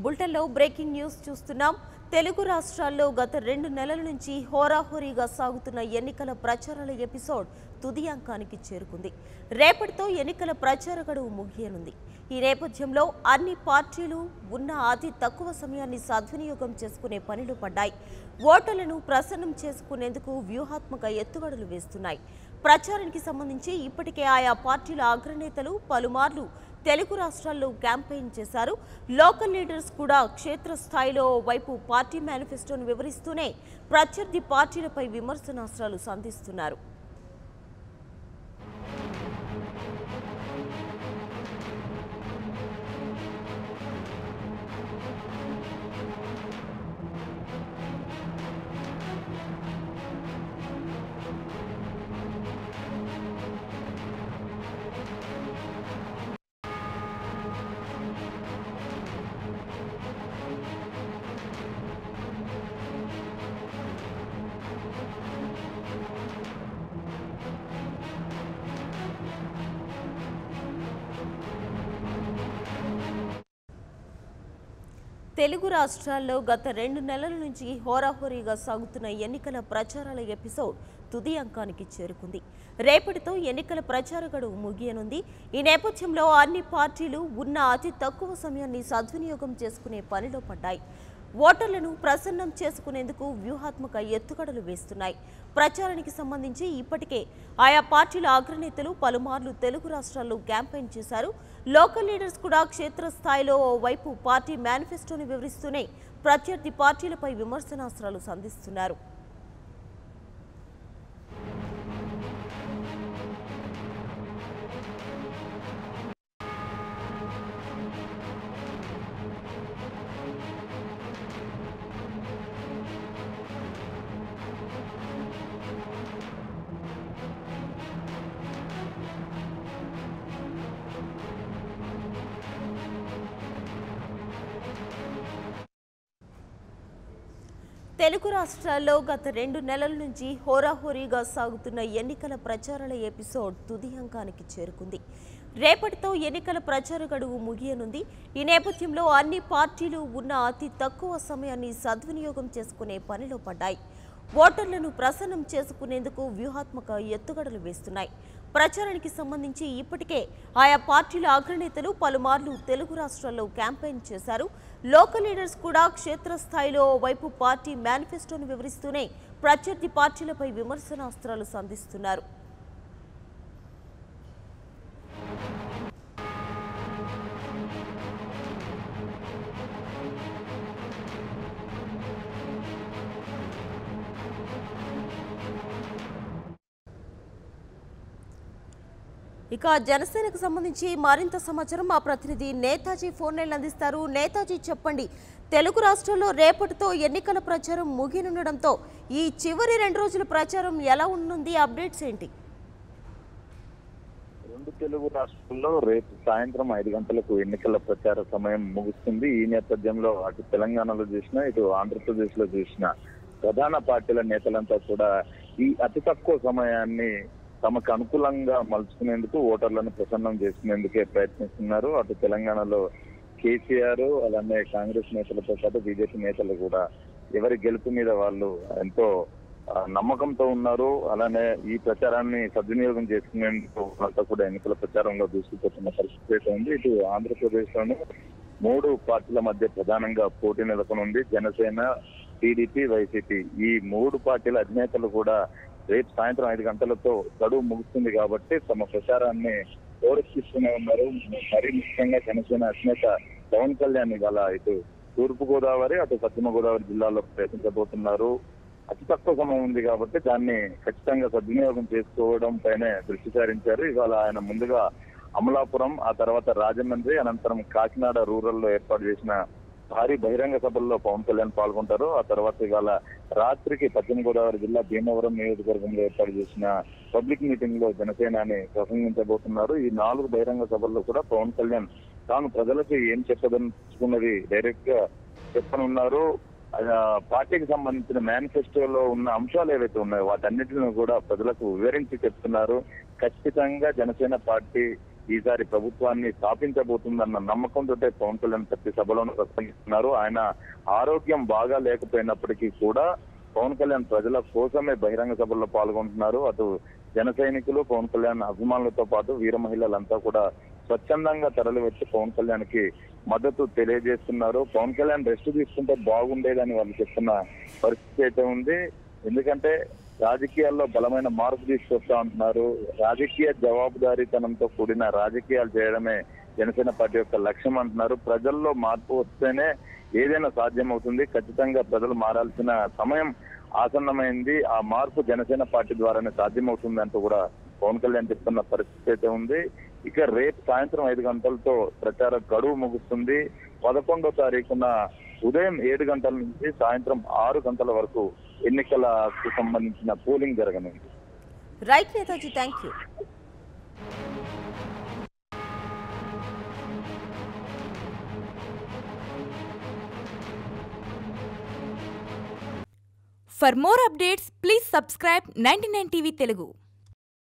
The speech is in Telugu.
బులెటిన్లో బ్రేకింగ్ న్యూస్ చూస్తున్నాం. తెలుగు రాష్ట్రాల్లో గత 2 నెలల నుంచి హోరాహోరీగా సాగుతున్న ఎన్నికల ప్రచారాల ఎపిసోడ్ తుది అంకానికి చేరుకుంది. రేపటితో ఎన్నికల ప్రచార గడువు ముగియనుంది. ఈ నేపథ్యంలో అన్ని పార్టీలు ఉన్న అతి తక్కువ సమయాన్ని సద్వినియోగం చేసుకునే పనిలో పడ్డాయి. ఓటర్లను ప్రసన్నం చేసుకునేందుకు వ్యూహాత్మక ఎత్తుగడలు వేస్తున్నాయి. ప్రచారానికి సంబంధించి ఇప్పటికే ఆయా పార్టీల అగ్రనేతలు పలుమార్లు తెలుగు రాష్ట్రాల్లో క్యాంపెయిన్ చేశారు. లోకల్ లీడర్స్ కూడా క్షేత్రస్థాయిలో వైపు పార్టీ మేనిఫెస్టోను వివరిస్తూనే ప్రత్యర్థి పార్టీలపై విమర్శనాస్త్రాలు సంధిస్తున్నారు. తెలుగు రాష్ట్రాల్లో గత 2 నెలల నుంచి హోరాహోరీగా సాగుతున్న ఎన్నికల ప్రచారాల ఎపిసోడ్ తుది అంకానికి చేరుకుంది. రేపటితో ఎన్నికల ప్రచార గడువు ముగియనుంది. ఈ నేపథ్యంలో అన్ని పార్టీలు ఉన్న అతి తక్కువ సమయాన్ని సద్వినియోగం చేసుకునే పనిలో పడ్డాయి. ఓటర్లను ప్రసన్నం చేసుకునేందుకు వ్యూహాత్మక ఎత్తుగడలు వేస్తున్నాయి. ప్రచారానికి సంబంధించి ఇప్పటికే ఆయా పార్టీల అగ్రనేతలు పలుమార్లు తెలుగు రాష్ట్రాల్లో క్యాంపెయిన్ చేశారు. లోకల్ లీడర్స్ కూడా క్షేత్రస్థాయిలో వైపు పార్టీ మేనిఫెస్టోను వివరిస్తూనే ప్రత్యర్థి పార్టీలపై విమర్శనాస్త్రాలు సంధిస్తున్నారు. తెలుగు రాష్ట్రాల్లో గత 2 నెలల నుంచి హోరాహోరీగా సాగుతున్న ఎన్నికల ప్రచారాల ఎపిసోడ్ తుది అంకానికి చేరుకుంది. రేపటితో ఎన్నికల ప్రచార గడువు ముగియనుంది. ఈ నేపథ్యంలో అన్ని పార్టీలు ఉన్న అతి తక్కువ సమయాన్ని సద్వినియోగం చేసుకునే పనిలో పడ్డాయి. ఓటర్లను ప్రసన్నం చేసుకునేందుకు వ్యూహాత్మక ఎత్తుగడలు వేస్తున్నాయి. ప్రచారానికి సంబంధించి ఇప్పటికే ఆయా పార్టీల అగ్రనేతలు పలుమార్లు తెలుగు రాష్ట్రాల్లో క్యాంపెయిన్ చేశారు. లోకల్ లీడర్స్ కూడా క్షేత్రస్థాయిలో వైపు పార్టీ మేనిఫెస్టోను వివరిస్తూనే ప్రత్యర్థి పార్టీలపై విమర్శనాస్త్రాలు సంధిస్తున్నారు. ఇక జనసేనకు సంబంధించి మరింత సమాచారం మా ప్రతినిధి నేతాజీ ఫోన్ లైన్ అందిస్తారు. నేతాజీ, చెప్పండి, తెలుగు రాష్ట్రాల్లో రేపటితో ఎన్నికల ప్రచారం ముగినుండడంతో ఈ చివరి 2 రోజుల ప్రచారం ఎలా ఉంటుంది? అప్డేట్స్ ఏంటి? 2 తెలుగు రాష్ట్రాల్లో రేపు సాయంత్రం 5 గంటలకు ఎన్నికల ప్రచార సమయం ముగుస్తుంది. ఈ నేపథ్యంలో అటు తెలంగాణలో చూసినా ఇటు ఆంధ్రప్రదేశ్ లో చూసినా ప్రధాన పార్టీల నేతలంతా కూడా ఈ అతి తక్కువ సమయాన్ని తమకు అనుకూలంగా మలుచుకునేందుకు ఓటర్లను ప్రసన్నం చేసుకునేందుకే ప్రయత్నిస్తున్నారు. అటు తెలంగాణలో కేసీఆర్ అలానే కాంగ్రెస్ నేతలతో పాటు బీజేపీ నేతలు కూడా ఎవరి గెలుపు మీద వాళ్ళు ఎంతో నమ్మకంతో ఉన్నారు. అలానే ఈ ప్రచారాన్ని సద్వినియోగం చేసుకునేందుకు వాళ్ళతో కూడా ఎన్నికల ప్రచారంలో దూసుకుపోతున్న పరిస్థితి అయితే ఉంది. ఇటు ఆంధ్రప్రదేశ్ లోనే 3 పార్టీల మధ్య ప్రధానంగా పోటీ నెలకొనుంది. జనసేన, టీడీపీ, వైసీపీ ఈ 3 పార్టీల అధినేతలు కూడా రేపు సాయంత్రం 5 గంటలతో గడువు ముగుస్తుంది కాబట్టి తమ ప్రచారాన్ని హోరెత్తిస్తూనే ఉన్నారు. మరీ ముఖ్యంగా జనసేన అధినేత పవన్ కళ్యాణ్ గల ఇటు తూర్పు గోదావరి అటు పశ్చిమ గోదావరి జిల్లాలో ప్రయత్నించబోతున్నారు. అతి తక్కువ సమయం ఉంది కాబట్టి దాన్ని ఖచ్చితంగా సద్వినియోగం చేసుకోవడం పైనే దృష్టి సారించారు. ఇవాళ ఆయన ముందుగా అమలాపురం, ఆ తర్వాత రాజమండ్రి, అనంతరం కాకినాడ రూరల్ లో ఏర్పాటు చేసిన భారీ బహిరంగ సభల్లో పవన్ కళ్యాణ్ పాల్గొంటారు. ఆ తర్వాత ఇవాళ రాత్రికి పశ్చిమ గోదావరి జిల్లా భీమవరం నియోజకవర్గంలో ఏర్పాటు చేసిన పబ్లిక్ మీటింగ్ లో జనసేనాని ప్రసంగించబోతున్నారు. ఈ 4 బహిరంగ సభల్లో కూడా పవన్ కళ్యాణ్ తాను ప్రజలకు ఏం చెప్పదలుచుకున్నది డైరెక్ట్ గా చెప్పనున్నారు. పార్టీకి సంబంధించిన మేనిఫెస్టోలో ఉన్న అంశాలు ఏవైతే ఉన్నాయో వాటన్నిటిని కూడా ప్రజలకు వివరించి చెప్తున్నారు. ఖచ్చితంగా జనసేన పార్టీ ఈసారి ప్రభుత్వాన్ని స్థాపించబోతుందన్న నమ్మకంతో పవన్ కళ్యాణ్ ప్రతి సభలోనూ ప్రసంగిస్తున్నారు. ఆయన ఆరోగ్యం బాగా లేకపోయినప్పటికీ కూడా పవన్ కళ్యాణ్ ప్రజల కోసమే బహిరంగ సభల్లో పాల్గొంటున్నారు. అటు జన సైనికులు, పవన్ కళ్యాణ్ అభిమానులతో పాటు వీర మహిళలంతా కూడా స్వచ్ఛందంగా తరలి వచ్చి పవన్ కళ్యాణ్ కి మద్దతు తెలియజేస్తున్నారు. పవన్ కళ్యాణ్ రెస్ట్ తీసుకుంటే బాగుండేదని వాళ్ళు చెప్తున్న పరిస్థితి అయితే ఉంది. ఎందుకంటే రాజకీయాల్లో బలమైన మార్పు తీసుకొస్తా ఉంటున్నారు. రాజకీయ జవాబుదారీతనంతో కూడిన రాజకీయాలు చేయడమే జనసేన పార్టీ యొక్క లక్ష్యం అంటున్నారు. ప్రజల్లో మార్పు వస్తేనే ఏదైనా సాధ్యమవుతుంది. ఖచ్చితంగా ప్రజలు మారాల్సిన సమయం ఆసన్నమైంది. ఆ మార్పు జనసేన పార్టీ ద్వారానే సాధ్యమవుతుంది అంటూ కూడా పవన్ కళ్యాణ్ చెప్తున్న పరిస్థితి అయితే ఉంది. ఇక రేపు సాయంత్రం 5 గంటలతో ప్రచార గడువు ముగుస్తుంది. 11వ తారీఖున ఉదయం 7 గంటల నుంచి సాయంత్రం 6 గంటల వరకు ఎన్నికలకు సంబంధించిన పోలింగ్ జరగనుంది. Right Netaji, thank you. For more updates, please subscribe 99 TV Telugu.